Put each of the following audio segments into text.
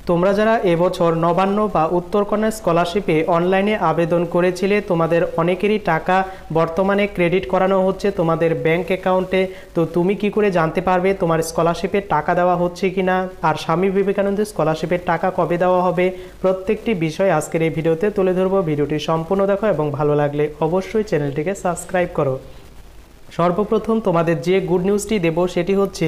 তোমরা যারা এবছর নবান্ন বা উত্তরকন্যা স্কলারশিপে অনলাইনে আবেদন করেছিলে তোমাদের অনেকেরই টাকা বর্তমানে ক্রেডিট করানো হচ্ছে তোমাদের ব্যাংক অ্যাকাউন্টে। তো তুমি কি করে জানতে পারবে তোমার স্কলারশিপের টাকা দেওয়া হচ্ছে কিনা, আর স্বামী বিবেকানন্দের স্কলারশিপের টাকা কবে দেওয়া হবে, প্রত্যেকটি বিষয় আজকের এই ভিডিওতে তুলে ধরবো। ভিডিওটি সম্পূর্ণ দেখো এবং ভালো লাগলে অবশ্যই চ্যানেলটিকে সাবস্ক্রাইব করো। সর্বপ্রথম তোমাদের যে গুড নিউজটি দেব সেটি হচ্ছে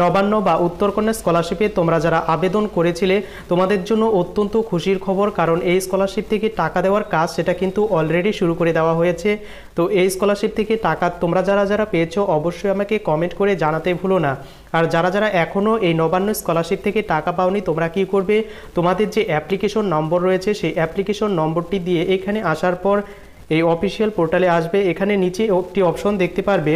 নবান্ন বা উত্তরকন্যা স্কলারশিপে তোমরা যারা আবেদন করেছিলে তোমাদের জন্য অত্যন্ত খুশির খবর, কারণ এই স্কলারশিপ থেকে টাকা দেওয়ার কাজ সেটা কিন্তু অলরেডি শুরু করে দেওয়া হয়েছে। তো এই স্কলারশিপ থেকে টাকা তোমরা যারা যারা পেয়েছো অবশ্যই আমাকে কমেন্ট করে জানাতে ভুলো না। আর যারা যারা এখনও এই নবান্ন স্কলারশিপ থেকে টাকা পাওনি তোমরা কি করবে, তোমাদের যে অ্যাপ্লিকেশন নম্বর রয়েছে সেই অ্যাপ্লিকেশন নম্বরটি দিয়ে এখানে আসার পর এই অফিসিয়াল পোর্টালে আসবে। এখানে নিচে একটি অপশন দেখতে পারবে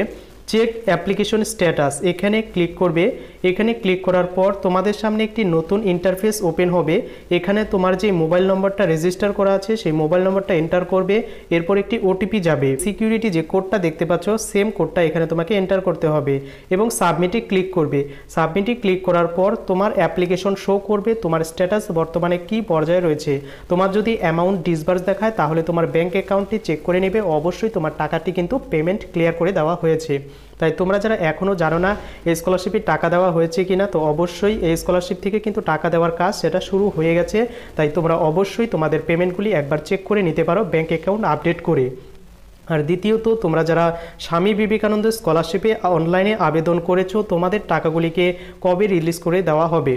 চেক অ্যাপ্লিকেশন স্ট্যাটাস, এখানে ক্লিক করবে। এখানে ক্লিক করার পর তোমাদের সামনে একটি নতুন ইন্টারফেস ওপেন হবে। এখানে তোমার যে মোবাইল নম্বরটা রেজিস্টার করা আছে সেই মোবাইল নম্বরটা এন্টার করবে, এরপর একটি ওটিপি যাবে। সিকিউরিটি যে কোডটা দেখতে পাচ্ছ সেম কোডটা এখানে তোমাকে এন্টার করতে হবে এবং সাবমিটে ক্লিক করবে। সাবমিটে ক্লিক করার পর তোমার অ্যাপ্লিকেশন শো করবে, তোমার স্ট্যাটাস বর্তমানে কি পর্যায়ে রয়েছে। তোমার যদি অ্যামাউন্ট ডিসবার্স দেখায় তাহলে তোমার ব্যাংক অ্যাকাউন্টটি চেক করে নেবে, অবশ্যই তোমার টাকাটি কিন্তু পেমেন্ট ক্লিয়ার করে দেওয়া হয়েছে। তাই তোমরা যারা এখনও জানো না এই স্কলারশিপের টাকা দেওয়া হয়েছে কিনা, তো অবশ্যই এই স্কলারশিপ থেকে কিন্তু টাকা দেওয়ার কাজ সেটা শুরু হয়ে গেছে। তাই তোমরা অবশ্যই তোমাদের পেমেন্টগুলি একবার চেক করে নিতে পারো ব্যাংক অ্যাকাউন্ট আপডেট করে। আর দ্বিতীয়ত তোমরা যারা স্বামী বিবেকানন্দ স্কলারশিপে অনলাইনে আবেদন করেছো তোমাদের টাকাগুলিকে কবে রিলিজ করে দেওয়া হবে।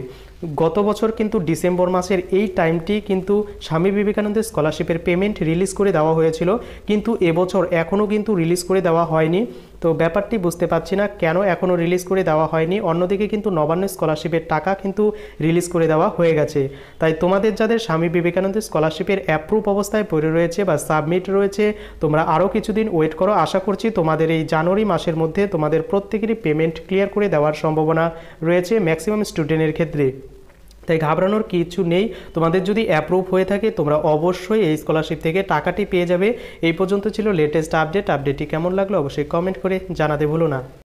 গত বছর কিন্তু ডিসেম্বর মাসের এই টাইমটি কিন্তু স্বামী বিবেকানন্দের স্কলারশিপের পেমেন্ট রিলিজ করে দেওয়া হয়েছিল, কিন্তু এবছর এখনও কিন্তু রিলিজ করে দেওয়া হয়নি। তো ব্যাপারটি বুঝতে পারছি না কেন এখনও রিলিজ করে দেওয়া হয়নি। অন্যদিকে কিন্তু নবান্ন স্কলারশিপের টাকা কিন্তু রিলিজ করে দেওয়া হয়ে গেছে। তাই তোমাদের যাদের স্বামী বিবেকানন্দের স্কলারশিপের অ্যাপ্রুভ অবস্থায় পড়ে রয়েছে বা সাবমিট রয়েছে তোমরা আরও কিছুদিন ওয়েট করো। আশা করছি তোমাদের এই জানুয়ারি মাসের মধ্যে তোমাদের প্রত্যেকেরই পেমেন্ট ক্লিয়ার করে দেওয়ার সম্ভাবনা রয়েছে ম্যাক্সিমাম স্টুডেন্টের ক্ষেত্রে। তাই ঘাবড়ানোর কিছু নেই, তোমাদের যদি অ্যাপ্রুভ হয়ে থাকে তোমরা অবশ্যই এই স্কলারশিপ থেকে টাকাটি পেয়ে যাবে। এই পর্যন্ত ছিল লেটেস্ট আপডেটটি কেমন লাগলো অবশ্যই কমেন্ট করে জানাতে ভুলো না।